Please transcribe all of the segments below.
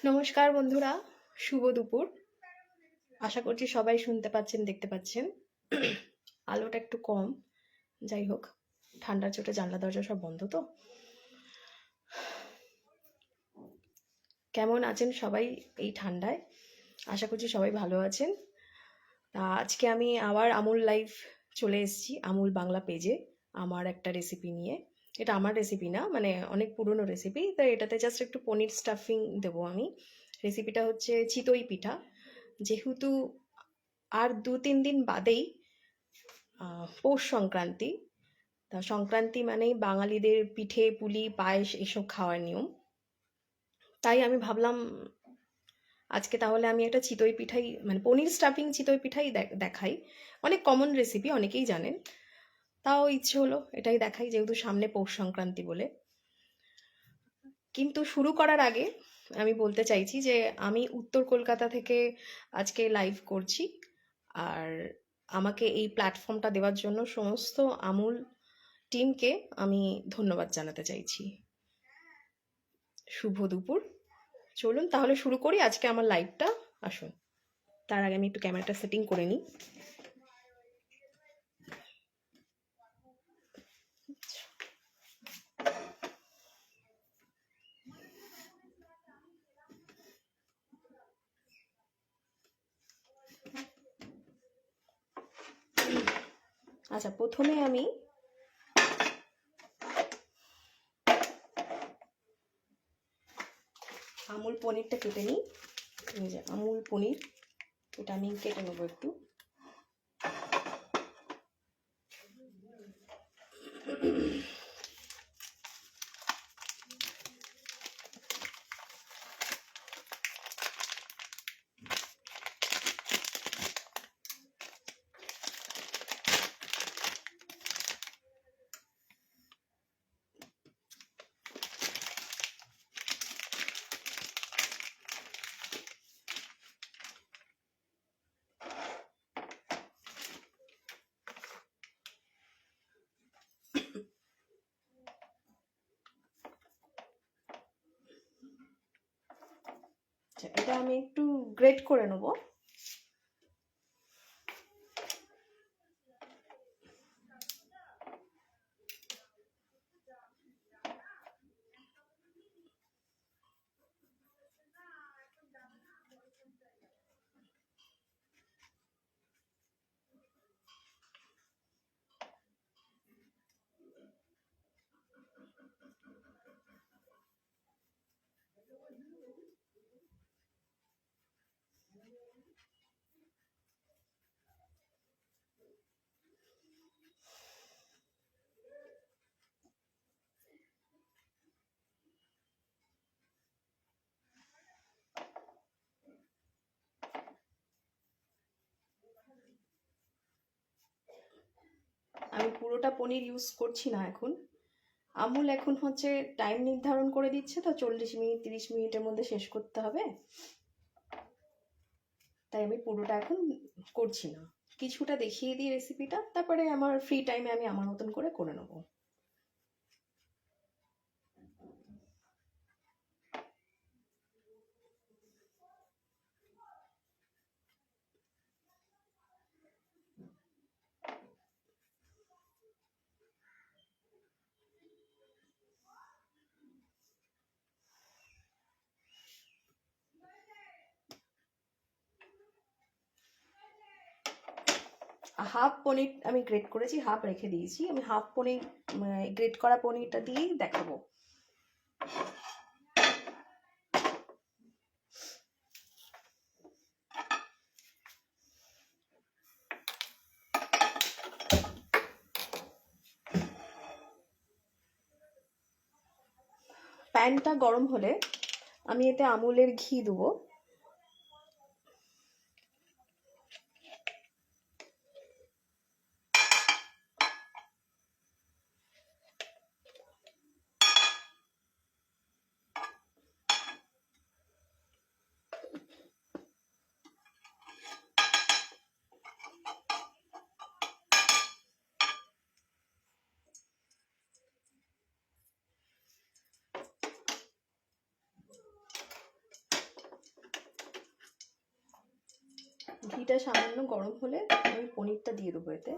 নমস্কার বন্ধুরা, শুভ দুপুর। আশা করছি সবাই শুনতে পাচ্ছেন, দেখতে পাচ্ছেন। আলোটা একটু কম, যাই হোক, ঠান্ডার চোটে জানলা দরজা সব বন্ধ তো। কেমন আছেন সবাই এই ঠান্ডায়? আশা করছি সবাই ভালো আছেন। আজকে আমি আবার আমুল লাইভ চলে এসেছি, আমুল বাংলা পেজে, আমার একটা রেসিপি নিয়ে। এটা আমার রেসিপি না, মানে অনেক পুরনো রেসিপি, তো এটাতে জাস্ট একটু পনির স্টাফিং দেবো আমি। রেসিপিটা হচ্ছে চিতই পিঠা। যেহেতু আর 2-3 দিন বাদেই পৌষ সংক্রান্তি, তা সংক্রান্তি মানেই বাঙালিদের পিঠে পুলি পায়েস এসব খাওয়ার নিয়ম। তাই আমি ভাবলাম আজকে তাহলে আমি একটা চিতই পিঠাই, মানে পনির স্টাফিং চিতই পিঠাই দেখাই। অনেক কমন রেসিপি, অনেকেই জানেন, তাও ইচ্ছে হলো এটাই দেখাই, যেহেতু সামনে পৌষ সংক্রান্তি বলে। কিন্তু শুরু করার আগে আমি বলতে চাইছি যে আমি উত্তর কলকাতা থেকে আজকে লাইভ করছি। আর আমাকে এই প্ল্যাটফর্মটা দেওয়ার জন্য সমস্ত আমুল টিমকে আমি ধন্যবাদ জানাতে চাইছি। শুভ দুপুর। চলুন তাহলে শুরু করি আজকে আমার লাইভটা। আসুন, তার আগে আমি একটু ক্যামেরাটা সেটিং করে নিই। আচ্ছা, প্রথমে আমি আমুল পনিরটা কেটে নিই। এই যে আমুল পনির, এটা আমি কেটে নেবো একটু। আচ্ছা, এটা আমি একটু গ্রেট করে নেবো। আমি পুরোটা পনির ইউজ করছি না এখন। আমুল এখন হচ্ছে টাইম নির্ধারণ করে দিচ্ছে, তো 40 মিনিট 30 মিনিটের মধ্যে শেষ করতে হবে, তাই আমি পুরোটা এখন করছি না। কিছুটা দেখিয়ে দিই রেসিপিটা, তারপরে আমার ফ্রি টাইমে আমি আমার মতন করে নেবো। হাফ পনির আমি গ্রেট করেছি, হাফ রেখে দিয়েছি। আমি হাফ পনির, গ্রেট করা পনিরটা দিয়েই দেখাবো। প্যানটা গরম হলে আমি এতে আমুলের ঘি দেবো। ঘিটা সামান্য গরম হলে আমি পনিরটা দিয়ে দেবো এতে।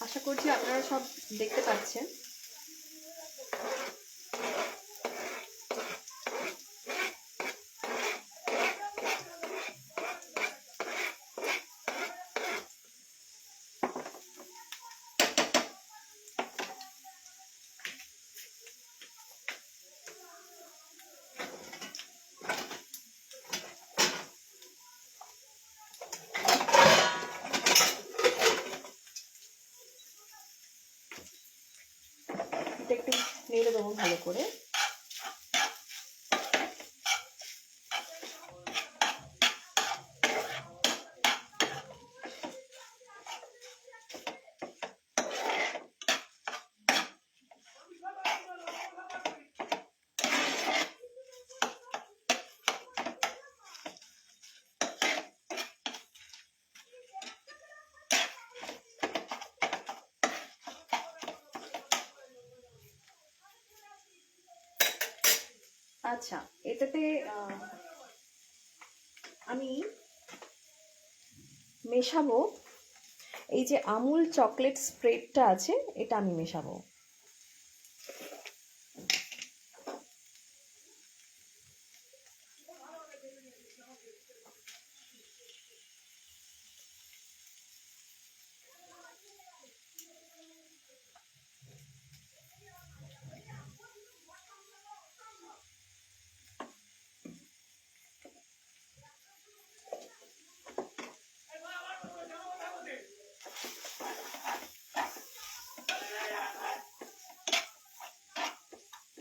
আশা করছি আপনারা সব দেখতে পাচ্ছেন। এটা একটু নেড়ে দেবো ভালো করে। আচ্ছা, এটাতে আমি মেশাবো এই যে আমুল চকলেট স্প্রেডটা আছে, এটা আমি মেশাবো।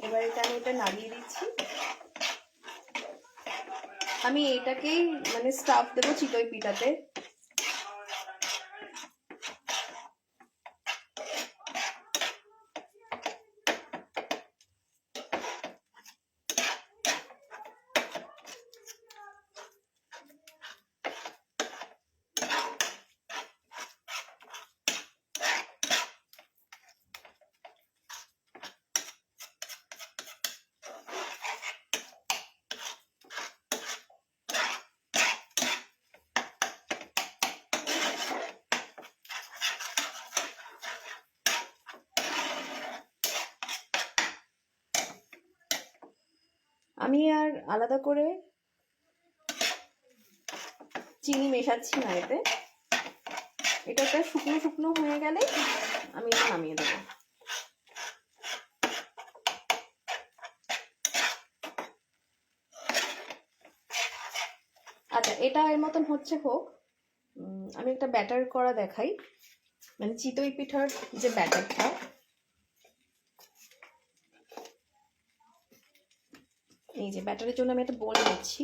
এবার এটা আমি এটা নাড়িয়ে দিচ্ছি। আমি এটাকেই মানে স্টাফ দেবো চিতই পিঠাতে। আমি আর আলাদা করে চিনি মেশাচ্ছি না এতে। এটা একটা শুকনো শুকনো হয়ে গেলে আমি এটা নামিয়ে দেবো। আচ্ছা, এটা এর মতন হচ্ছে হোক। আমি একটা ব্যাটার করা দেখাই, মানে চিতই পিঠার যে ব্যাটারটা। এই যে ব্যাটারের জন্য আমি একটা বোল নিচ্ছি।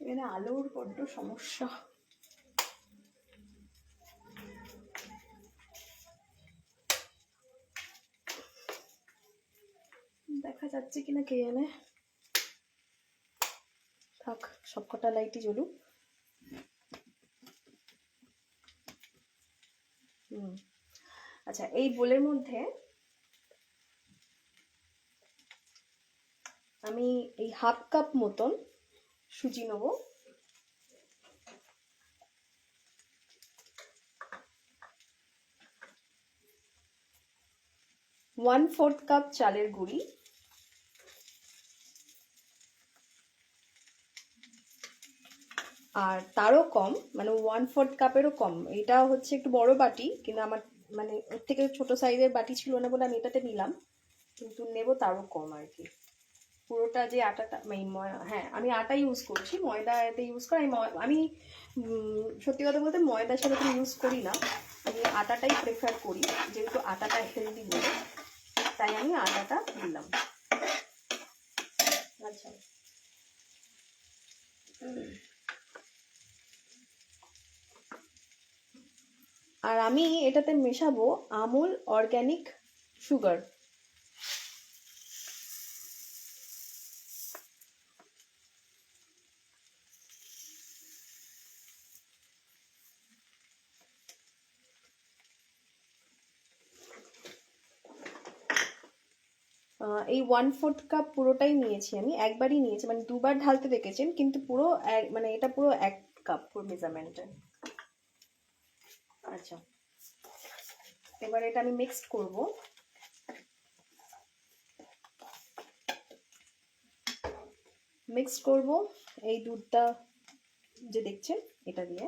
এখানে আলুর বড্ড সমস্যা। দেখা যাচ্ছে কিনা কে জানে। থাক, সবকটা লাইটই জ্বলুক। আচ্ছা, এই বোলের মধ্যে আমি এই হাফ কাপ মতন সুজি নেব। ওয়ান ফোর্থ কাপ চালের গুঁড়ি, আর তারও কম, মানে 1/4 কাপেরও কম। এটা হচ্ছে একটু বড় বাটি, কিন্তু আমার মানে ওর থেকে ছোট সাইজের বাটি ছিল না বলে আমি এটাতে নিলাম, কিন্তু নেব তারও কম আর কি। পুরোটা যে আটাটা, হ্যাঁ আমি আটা ইউজ করছি, ময়দা এতে ইউজ করি। আমি সত্যি কথা বলতে ময়দার সাথে ইউজ করি না, আমি আটাটাই প্রেফার করি, যেহেতু আটাটা হেলদি বলে, তাই আমি আটাটা দিলাম। আচ্ছা, আর আমি এটাতে মেশাবো আমুল অর্গ্যানিক সুগার। এই 1/4 কাপ পুরোটাই নিয়েছি আমি, একবারই নিয়েছি, মানে দুবার ঢালতে দেখেছেন, কিন্তু পুরো মানে এটা পুরো 1 কাপ পুরো মেজারমেন্টে। আচ্ছা, এবার এটা আমি মিক্সড করব। মিক্সড করব এই দুধটা যে দেখছেন এটা দিয়ে।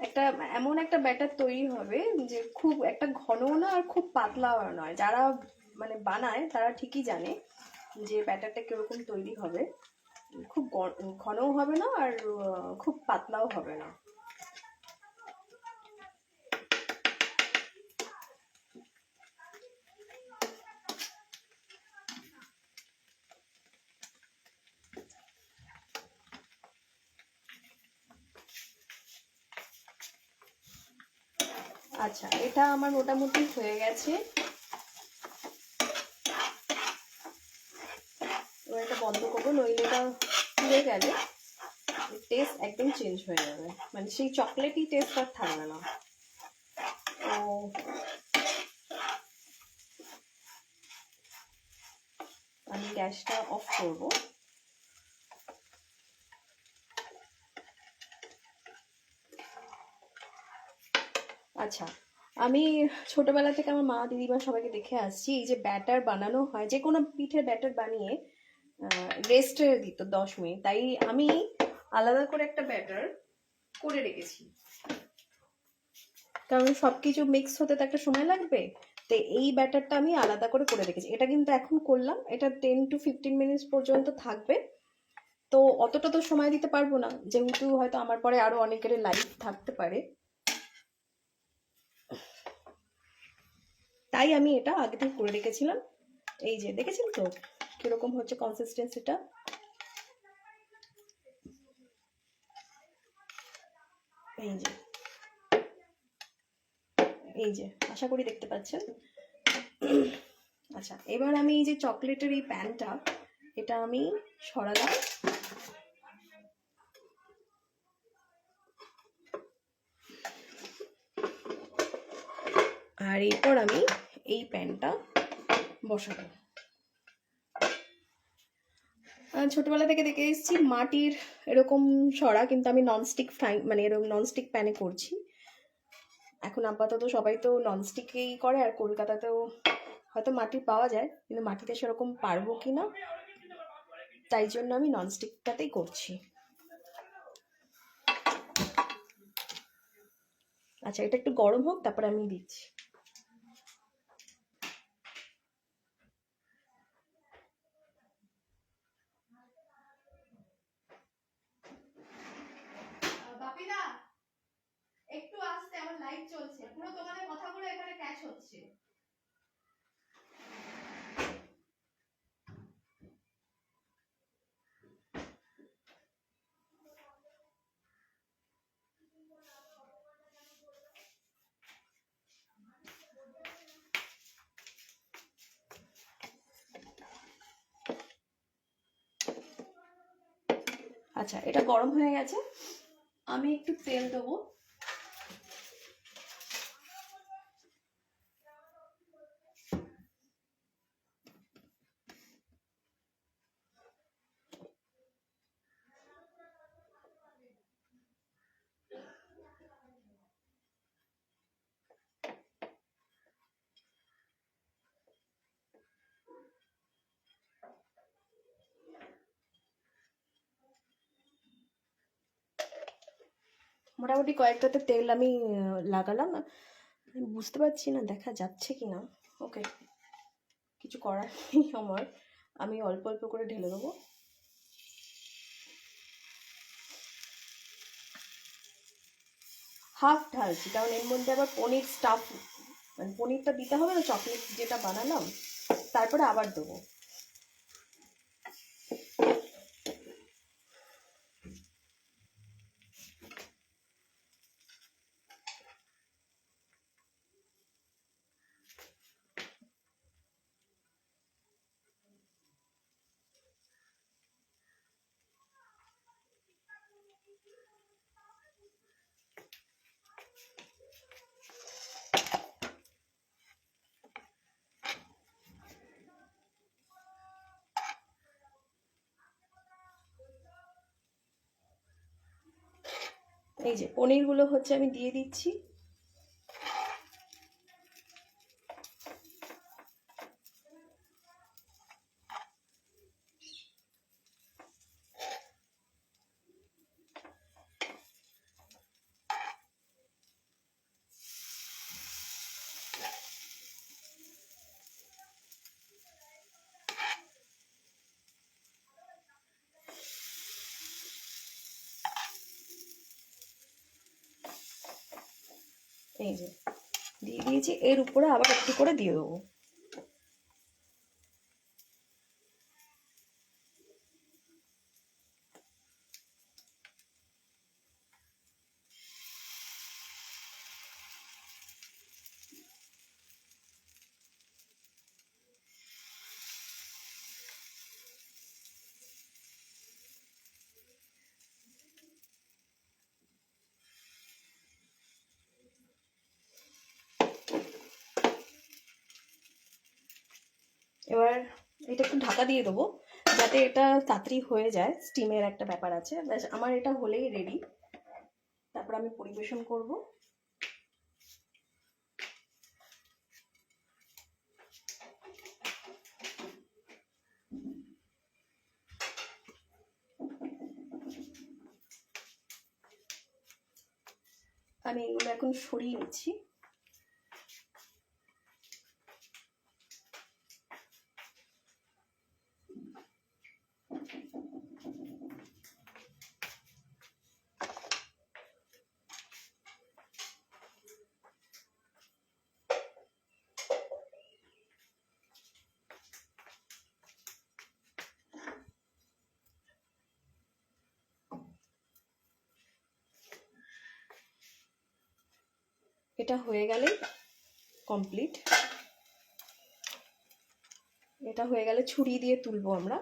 একটা এমন একটা ব্যাটার তৈরি হবে যে খুব একটা ঘনও না আর খুব পাতলাও নয়। যারা মানে বানায় তারা ঠিকই জানে যে ব্যাটারটা কিরকম তৈরি হবে। খুব ঘনও হবে না আর খুব পাতলাও হবে না। আচ্ছা, এটা আমার মোটামুটি হয়ে গেছে। এবার এটা বন্ধ করবো, নইলে এটা পুড়ে গেলে টেস্ট একদম চেঞ্জ হয়ে যাবে, মানে সেই চকলেটই টেস্ট আর থাকবে না। তো আমি গ্যাসটা অফ করব। আচ্ছা, আমি ছোটবেলা থেকে আমার মা দিদিমা সবাইকে দেখে আসছি এই যে ব্যাটার বানানো হয়, যে কোনো পিঠের ব্যাটার বানিয়ে রেস্টে দিত 10 মিনিট। তাই আমি আলাদা করে একটা ব্যাটার করে রেখেছি, কারণ সবকিছু মিক্স হতে তো একটা সময় লাগবে। তো এই ব্যাটারটা আমি আলাদা করে করে রেখেছি। এটা কিন্তু এখন করলাম, এটা 10 to 15 মিনিটস পর্যন্ত থাকবে। তো অতটা তো সময় দিতে পারবো না, যেহেতু হয়তো আমার পরে আরো অনেকের লাইফ থাকতে পারে, তাই আমি এটা আগে থেকে করে রেখেছিলাম। এই যে দেখেছেন তো কিরকম হচ্ছে কনসিস্টেন্সিটা। এই যে এই যে আশা করি দেখতে পাচ্ছেন। আচ্ছা, এবার আমি এই যে চকলেটের এই প্যানটা, এটা আমি সরালাম। আর এরপর আমি এই প্যানটা বসাবো। ছোটবেলা থেকে দেখে এসেছি মাটির এরকম সরা, কিন্তু আমি ননস্টিক ফ্রাই মানে এরকম ননস্টিক প্যানে করছি। এখন আপাতত সবাই তো ননস্টিকেই করে, আর কলকাতাতেও হয়তো মাটির পাওয়া যায়, কিন্তু মাটিতে সেরকম পারবো কি না, তাই জন্য আমি ননস্টিকটাতেই করছি। আচ্ছা, এটা একটু গরম হোক, তারপরে আমি দিচ্ছি। বাপিদা, একটু আস্তে, আমার লাইভ চলছে, পুরো তোমাদের কথাগুলো এখানে ক্যাচ হচ্ছে। আচ্ছা, এটা গরম হয়ে গেছে, আমি একটু তেল দেবো। মোটামুটি কয়েকটাতে তেল আমি লাগালাম। আমি বুঝতে পারছি না দেখা যাচ্ছে কি না। ওকে, কিছু করার নেই আমার, আমি অল্প অল্প করে ঢেলে দেবো। হাফ ঢালছি, কারণ এর মধ্যে আবার পনির স্টাফ, মানে পনিরটা দিতে হবে না, চকলেট যেটা বানালাম, তারপরে আবার দেবো। এই যে পনিরগুলো হচ্ছে আমি দিয়ে দিচ্ছি। এই যে দিয়ে দিয়েছি, এর উপরে আবার একটু করে দিয়ে দেবো। এবার এটা একটু ঢাকা দিয়ে দেবো যাতে এটা তাড়াতাড়ি হয়ে যায়, স্টিমের একটা ব্যাপার আছে। ব্যাস আমার এটা হলেই রেডি, তারপর আমি পরিবেশন করব। আমি এগুলো এখন সরিয়ে নিচ্ছি। এটা হয়ে গেলে কমপ্লিট। এটা হয়ে গেলে ছুরি দিয়ে তুলবো আমরা।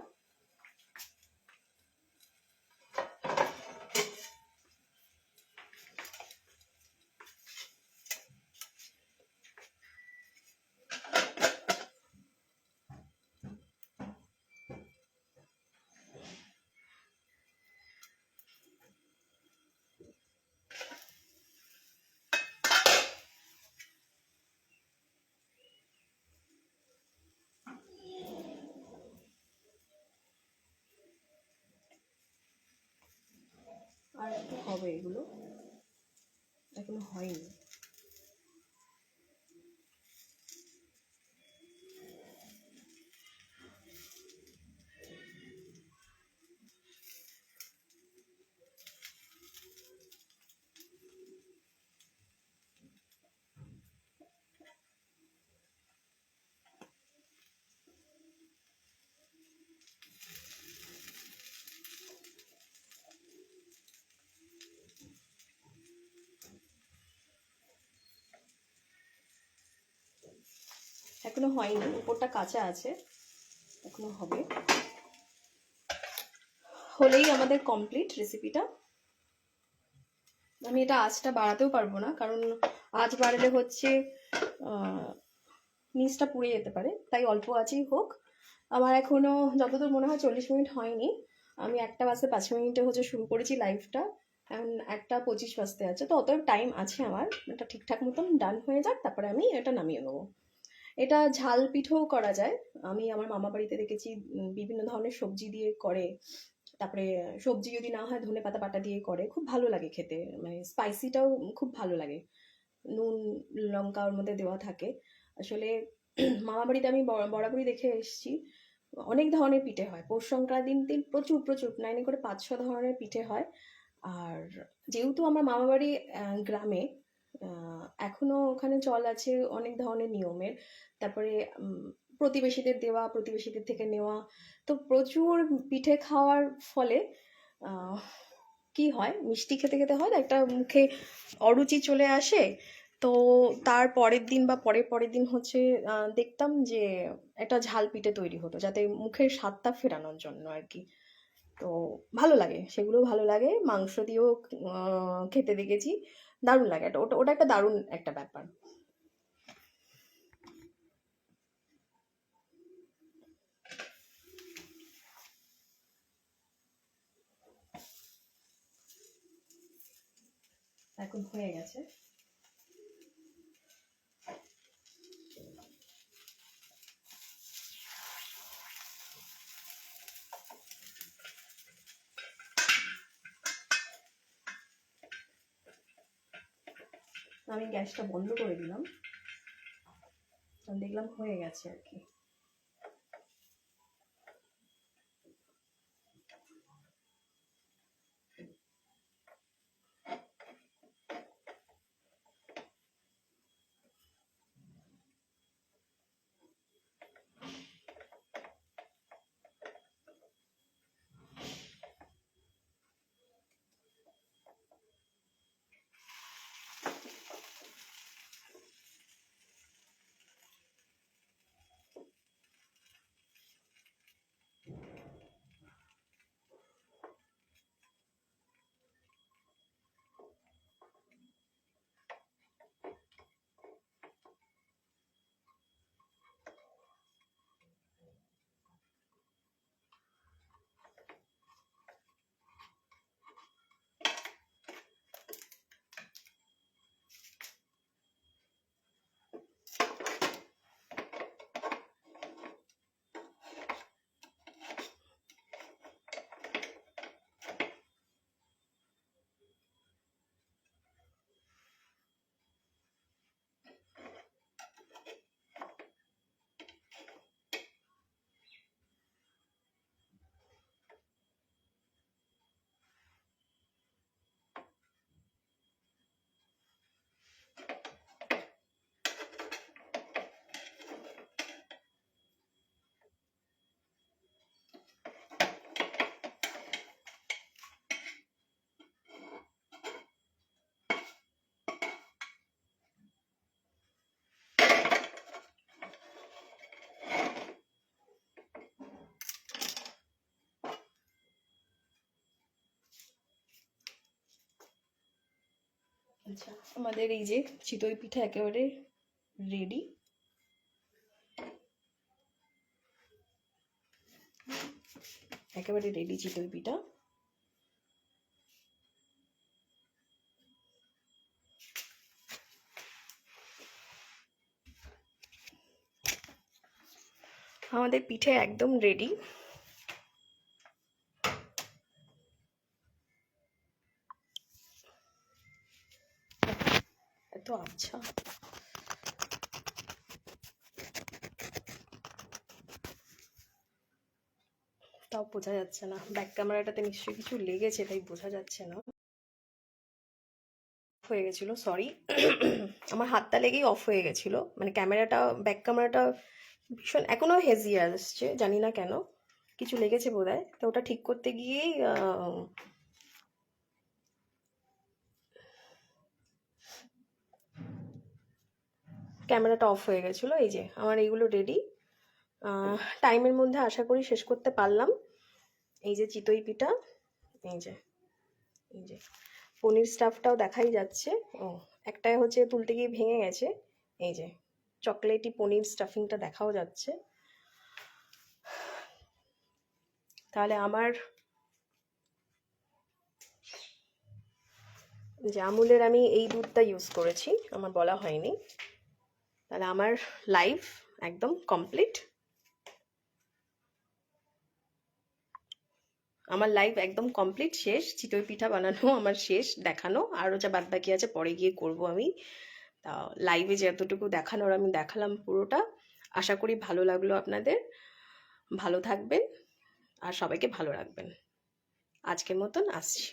আর একটু হবে, এগুলো এখনো হয়নি। এখনো হয়নি, উপরটা কাঁচা আছে, এখনো হবে। হলেই আমাদের কমপ্লিট রেসিপিটা। আমি এটা আঁচটা বাড়াতেও পারবো না, কারণ আঁচ বাড়ালে হচ্ছে নিচটা পুড়ে যেতে পারে, তাই অল্প আঁচেই হোক। আমার এখনো যতদূর মনে হয় 40 মিনিট হয়নি। আমি 1:05 হচ্ছে শুরু করেছি লাইভটা, এখন 1:25 বাজতে আছে, তো অত টাইম আছে আমার। এটা ঠিকঠাক মতন ডান হয়ে যাক, তারপরে আমি এটা নামিয়ে নেবো। এটা ঝাল পিঠেও করা যায়। আমি আমার মামা বাড়িতে দেখেছি বিভিন্ন ধরনের সবজি দিয়ে করে। তারপরে সবজি যদি না হয় ধনেপাতা বাটা দিয়ে করে, খুব ভালো লাগে খেতে, মানে স্পাইসিটাও খুব ভালো লাগে। নুন লঙ্কা ওর মধ্যে দেওয়া থাকে। আসলে মামা বাড়িতে আমি বরাবরই দেখে এসেছি অনেক ধরনের পিঠে হয়। পৌষ সংক্রান্তির দিন প্রচুর প্রচুর নাইনে করে 5-6 ধরনের পিঠে হয়। আর যেহেতু আমার মামা বাড়ি গ্রামে, এখনো ওখানে চল আছে অনেক ধরনের নিয়মের। তারপরে প্রতিবেশীদের দেওয়া, প্রতিবেশীদের থেকে নেওয়া, তো প্রচুর পিঠে খাওয়ার ফলে কি হয়, মিষ্টি খেতে খেতে হয় না, একটা মুখে অরুচি চলে আসে। তো তার পরের দিন বা পরের পরের দিন হচ্ছে দেখতাম যে একটা ঝাল পিঠে তৈরি হতো, যাতে মুখের স্বাদটা ফেরানোর জন্য আর কি। তো ভালো লাগে, সেগুলো ভালো লাগে। মাংস দিয়েও খেতে দেখেছি, দারুণ লাগে। ওটা ওটা একটা দারুণ একটা ব্যাপার। এখন হয়ে গেছে। আমি গ্যাসটা বন্ধ করে দিলাম, দেখলাম হয়ে গেছে আর কি। আচ্ছা, আমাদের এই যে চিতই পিঠা একেবারে রেডি। একেবারে রেডি চিতই পিঠা। আমাদের পিঠে একদম রেডি। এত আচ্ছা, তাও বোঝা যাচ্ছে না। ব্যাক ক্যামেরাটাতে নিশ্চয়ই কিছু লেগেছে, তাই বোঝা যাচ্ছে না। হয়ে গেছিল, সরি। আমার হাতটা লেগেই অফ হয়ে গেছিল, মানে ক্যামেরাটা, ব্যাক ক্যামেরাটা ভীষণ এখনো হেজি আসছে, জানি না কেন, কিছু লেগেছে বোধহয়। তো ওটা ঠিক করতে গিয়েই ক্যামেরাটা অফ হয়ে গেছিলো। এই যে আমার এইগুলো রেডি, টাইমের মধ্যে আশা করি শেষ করতে পারলাম। এই যে চিতই পিঠা, এই যে এই যে পনির স্টাফটাও দেখাই যাচ্ছে। ও, একটাই হচ্ছে তুলতে গিয়ে ভেঙে গেছে। এই যে চকলেটি পনির স্টাফিংটা দেখাও যাচ্ছে। তাহলে আমার যে আমুলের আমি এই দুধটা ইউজ করেছি, আমার বলা হয়নি। তাহলে আমার লাইফ একদম কমপ্লিট। আমার লাইফ একদম কমপ্লিট, শেষ। চিতই পিঠা বানানো আমার শেষ, দেখানো। আরও যা বাদ বাকি আছে পরে গিয়ে করব আমি। তা লাইভে যতটুকু দেখানোর আমি দেখালাম পুরোটা। আশা করি ভালো লাগলো আপনাদের। ভালো থাকবেন আর সবাইকে ভালো রাখবেন। আজকের মতন আসছি।